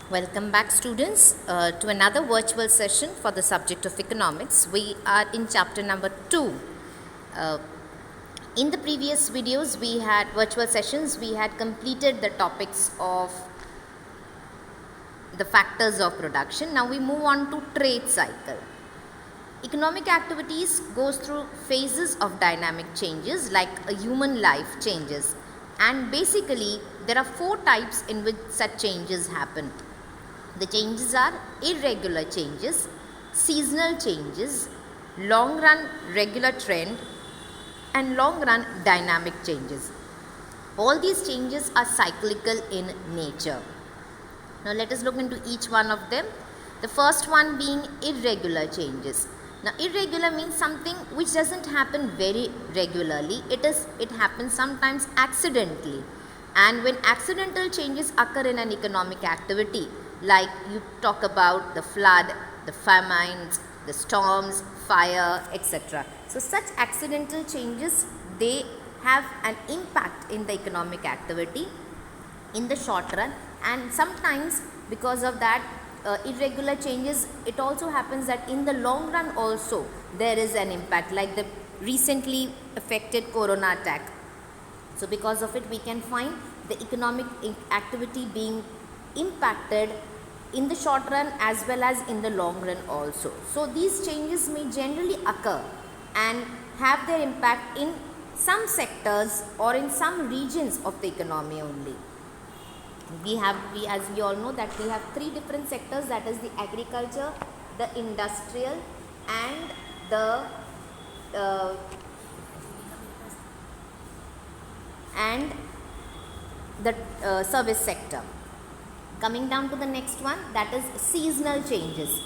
Welcome back, students, to another virtual session for the subject of economics. We are in chapter number 2. Uh, in the previous videos, we had virtual sessions, we had completed the topics of the factors of production. Now we move on to trade cycle. Economic activities goes through phases of dynamic changes like a human life changes, and basically there are 4 types in which such changes happen. The changes are irregular changes, seasonal changes, long run regular trend, and long run dynamic changes. All these changes are cyclical in nature. Now let us look into each one of them. The first one being irregular changes. Now irregular means something which doesn't happen very regularly. It happens sometimes accidentally. And when accidental changes occur in an economic activity, like you talk about the flood, the famines, the storms, fire, etc. So such accidental changes, they have an impact in the economic activity in the short run, and sometimes because of that irregular changes, it also happens that in the long run also there is an impact, like the recently affected corona attack. So because of it we can find the economic activity being impacted in the short run as well as in the long run also. So these changes may generally occur and have their impact in some sectors or in some regions of the economy only. As we all know that we have 3 different sectors, that is the agriculture, the industrial, and the service sector. Coming down to the next one, that is seasonal changes.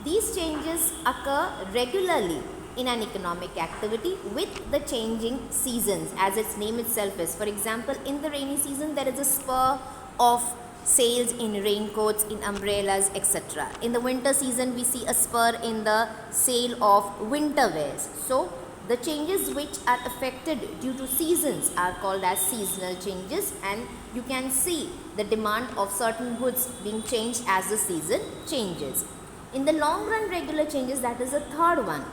These changes occur regularly in an economic activity with the changing seasons, as its name itself is. For example, in the rainy season there is a spur of sales in raincoats, in umbrellas, etc. In the winter season we see a spur in the sale of winter wears. So the changes which are affected due to seasons are called as seasonal changes, and you can see the demand of certain goods being changed as the season changes. In the long run regular changes, that is the third one,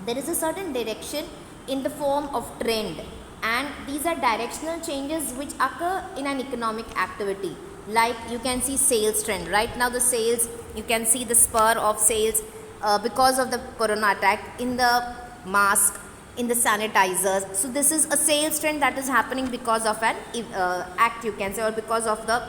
there is a certain direction in the form of trend, and these are directional changes which occur in an economic activity. Like you can see sales trend. Right now the sales, you can see the spur of sales because of the corona attack in the mask, in the sanitizers. So this is a sales trend that is happening because of an act, you can say, or because of the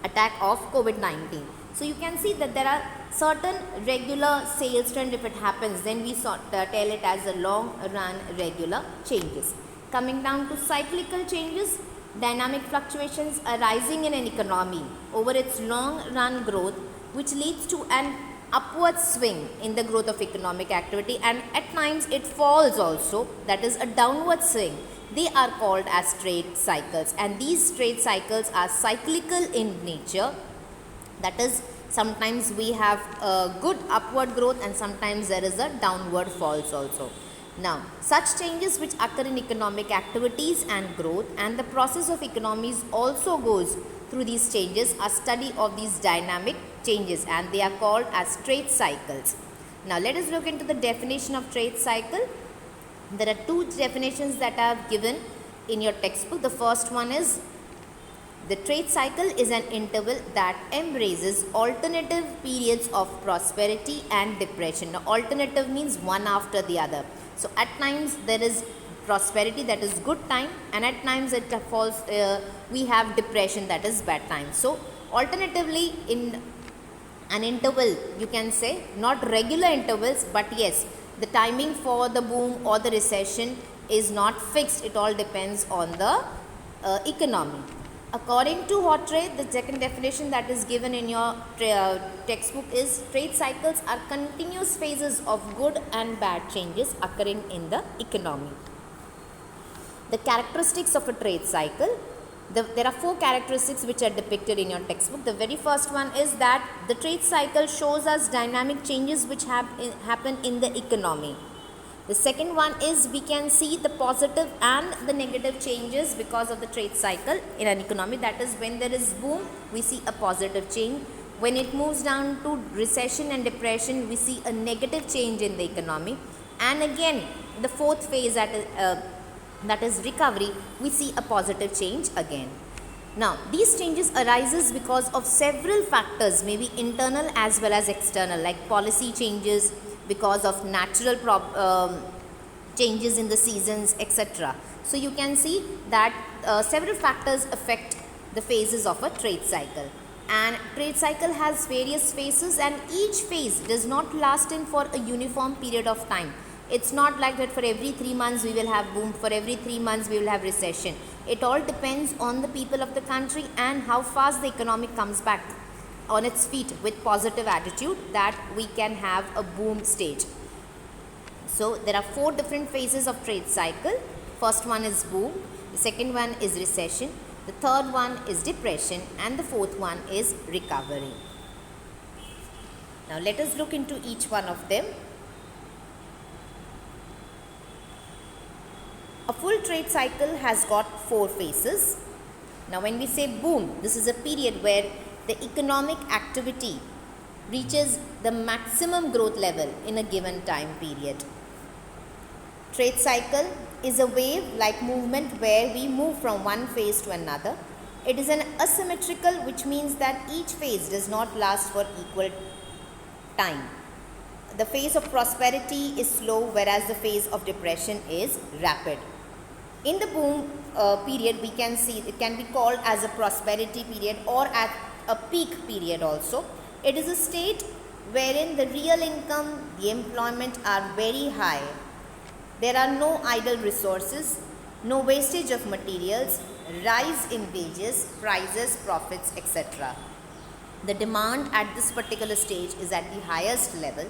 attack of COVID-19. So you can see that there are certain regular sales trend. If it happens, then we tell it as a long run regular changes. Coming down to cyclical changes, dynamic fluctuations arising in an economy over its long run growth, which leads to an upward swing in the growth of economic activity, and at times it falls also, that is a downward swing. They are called as trade cycles, and these trade cycles are cyclical in nature. That is, sometimes we have a good upward growth and sometimes there is a downward falls also. Now, such changes which occur in economic activities and growth, and the process of economies also goes through these changes, are study of these dynamic changes, and they are called as trade cycles. Now let us look into the definition of trade cycle. There are 2 definitions that are given in your textbook. The first one is, the trade cycle is an interval that embraces alternative periods of prosperity and depression. Now alternative means one after the other. So at times there is prosperity, that is good time, and at times it falls, we have depression, that is bad time. So alternatively, in an interval, you can say, not regular intervals, but yes, the timing for the boom or the recession is not fixed. It all depends on the economy. According to Hawtrey, the second definition that is given in your textbook is, trade cycles are continuous phases of good and bad changes occurring in the economy. The characteristics of a trade cycle. There are 4 characteristics which are depicted in your textbook. The very first one is that the trade cycle shows us dynamic changes which happen in the economy. The second one is we can see the positive and the negative changes because of the trade cycle in an economy. That is, when there is boom, we see a positive change. When it moves down to recession and depression, we see a negative change in the economy. And again, the fourth phase, that is recovery, we see a positive change again. Now, these changes arises because of several factors, maybe internal as well as external, like policy changes, because of natural changes in the seasons, etc. So you can see that several factors affect the phases of a trade cycle, and trade cycle has various phases, and each phase does not last in for a uniform period of time. It's not like that for every 3 months we will have boom, for every 3 months we will have recession. It all depends on the people of the country and how fast the economy comes back on its feet with positive attitude, that we can have a boom stage. So there are 4 different phases of trade cycle. First one is boom, the second one is recession, the third one is depression, and the fourth one is recovery. Now let us look into each one of them. A full trade cycle has got 4 phases. Now when we say boom, this is a period where the economic activity reaches the maximum growth level in a given time period. Trade cycle is a wave-like movement where we move from one phase to another. It is an asymmetrical, which means that each phase does not last for equal time. The phase of prosperity is slow, whereas the phase of depression is rapid. In the boom period, we can see it can be called as a prosperity period or at a peak period also. It is a state wherein the real income, the employment are very high. There are no idle resources, no wastage of materials, rise in wages, prices, profits, etc. The demand at this particular stage is at the highest level.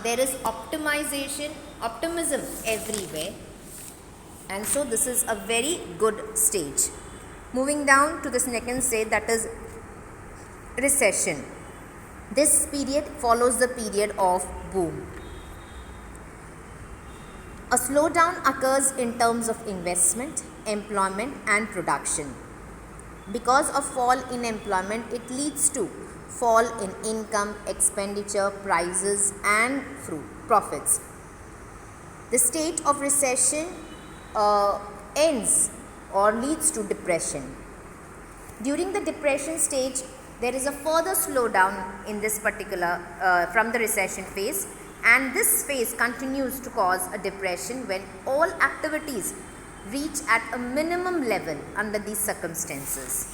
There is optimism everywhere, and so this is a very good stage. Moving down to the second stage, that is recession. This period follows the period of boom. A slowdown occurs in terms of investment, employment and production. Because of fall in employment, it leads to fall in income, expenditure, prices and profits. The state of recession ends or leads to depression. During the depression stage, there is a further slowdown in this particular from the recession phase, and this phase continues to cause a depression when all activities reach at a minimum level under these circumstances.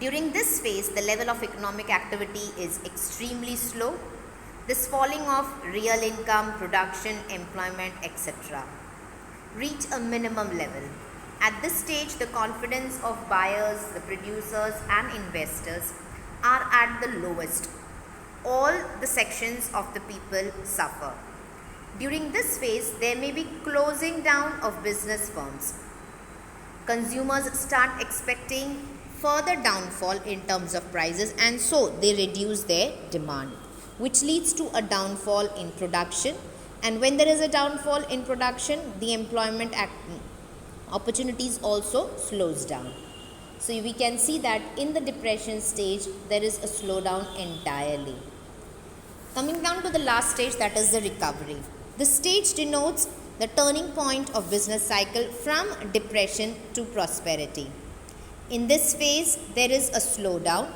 During this phase, the level of economic activity is extremely slow. This falling of real income, production, employment, etc. reach a minimum level. At this stage, the confidence of buyers, the producers and investors are at the lowest. All the sections of the people suffer. During this phase, there may be closing down of business firms. Consumers start expecting further downfall in terms of prices, and so they reduce their demand, which leads to a downfall in production. And when there is a downfall in production, the employment opportunities also slows down. So we can see that in the depression stage, there is a slowdown entirely. Coming down to the last stage, that is the recovery. This stage denotes the turning point of business cycle from depression to prosperity. In this phase, there is a slowdown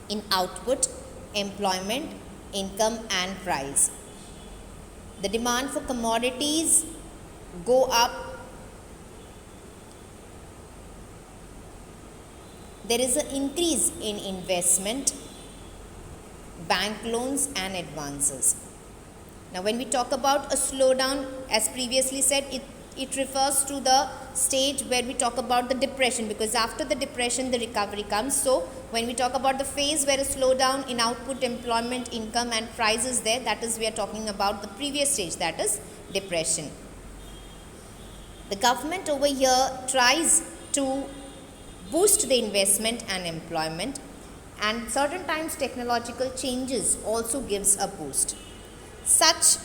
in output, employment, income and price. The demand for commodities go up. There is an increase in investment, bank loans and advances. Now when we talk about a slowdown, as previously said, it refers to the stage where we talk about the depression, because after the depression the recovery comes. So when we talk about the phase where a slowdown in output, employment, income and price is there, that is, we are talking about the previous stage, that is depression. The government over here tries to boost the investment and employment, and certain times technological changes also gives a boost. Such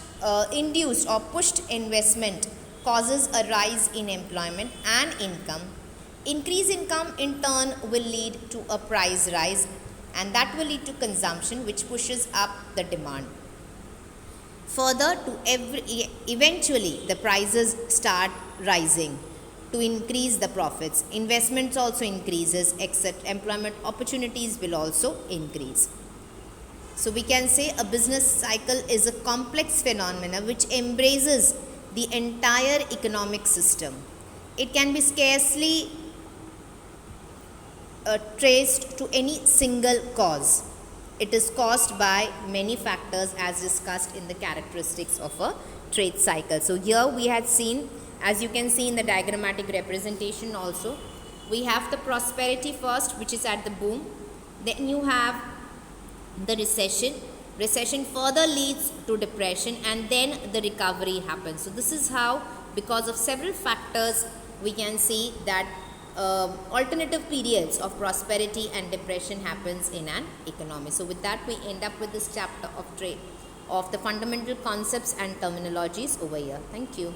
induced or pushed investment causes a rise in employment and income. Increased income in turn will lead to a price rise, and that will lead to consumption, which pushes up the demand. Further, eventually the prices start rising to increase the profits. Investments also increases, except employment opportunities will also increase. So we can say a business cycle is a complex phenomenon which embraces the entire economic system. It can be scarcely traced to any single cause. It is caused by many factors as discussed in the characteristics of a trade cycle. So here we had seen, as you can see in the diagrammatic representation also, we have the prosperity first, which is at the boom. Then you have the recession. Recession further leads to depression, and then the recovery happens. So this is how, because of several factors, we can see that alternative periods of prosperity and depression happens in an economy. So with that, we end up with this chapter of trade, of the fundamental concepts and terminologies over here. Thank you.